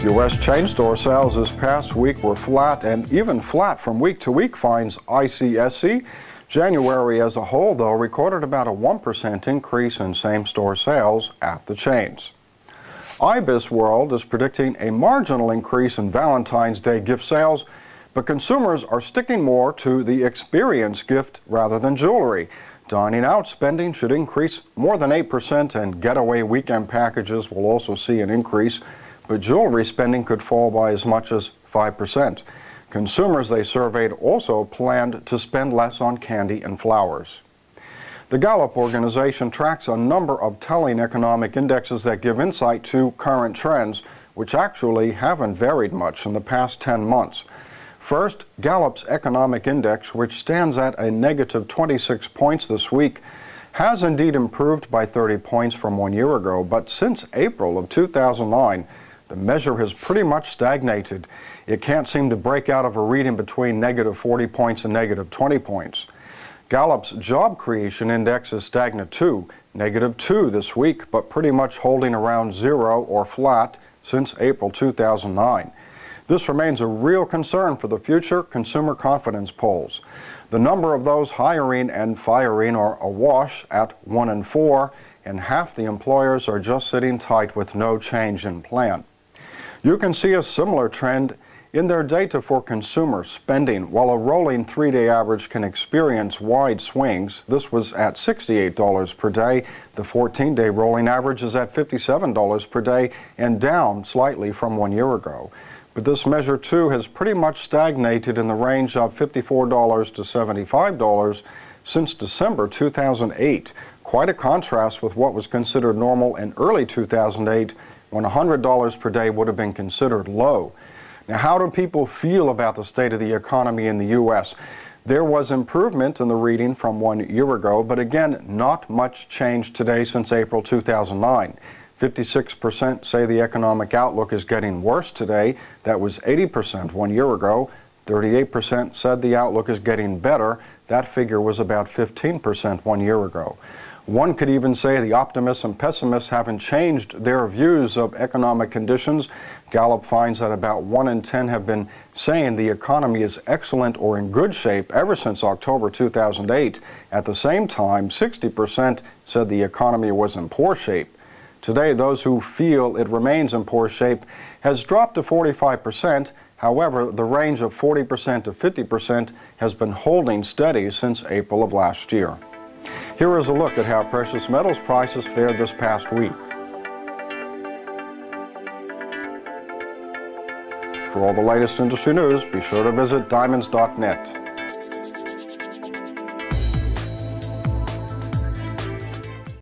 U.S. chain store sales this past week were flat and even flat from week to week, finds ICSC. January as a whole, though, recorded about a 1% increase in same-store sales at the chains. IBIS World is predicting a marginal increase in Valentine's Day gift sales, but consumers are sticking more to the experience gift rather than jewelry. Dining out spending should increase more than 8%, and getaway weekend packages will also see an increase, but jewelry spending could fall by as much as 5%. Consumers they surveyed also planned to spend less on candy and flowers. The Gallup Organization tracks a number of telling economic indexes that give insight to current trends, which actually haven't varied much in the past 10 months. First, Gallup's economic index, which stands at a negative 26 points this week, has indeed improved by 30 points from 1 year ago, but since April of 2009, the measure has pretty much stagnated. It can't seem to break out of a reading between negative 40 points and negative 20 points. Gallup's job creation index is stagnant too, negative 2 this week, but pretty much holding around 0 or flat since April 2009. This remains a real concern for the future consumer confidence polls. The number of those hiring and firing are awash at 1 in 4, and half the employers are just sitting tight with no change in plan. You can see a similar trend in their data for consumer spending. While a rolling 3-day average can experience wide swings, this was at $68 per day. The 14-day rolling average is at $57 per day and down slightly from 1 year ago. But this measure, too, has pretty much stagnated in the range of $54 to $75 since December 2008. Quite a contrast with what was considered normal in early 2008, when $100 per day would have been considered low. Now, how do people feel about the state of the economy in the U.S.? There was improvement in the reading from 1 year ago, but again, not much change today since April 2009. 56% say the economic outlook is getting worse today. That was 80% 1 year ago. 38% said the outlook is getting better. That figure was about 15% 1 year ago. One could even say the optimists and pessimists haven't changed their views of economic conditions. Gallup finds that about 1 in 10 have been saying the economy is excellent or in good shape ever since October 2008. At the same time, 60% said the economy was in poor shape. Today, those who feel it remains in poor shape has dropped to 45%. However, the range of 40% to 50% has been holding steady since April of last year. Here is a look at how precious metals prices fared this past week. For all the latest industry news, be sure to visit diamonds.net.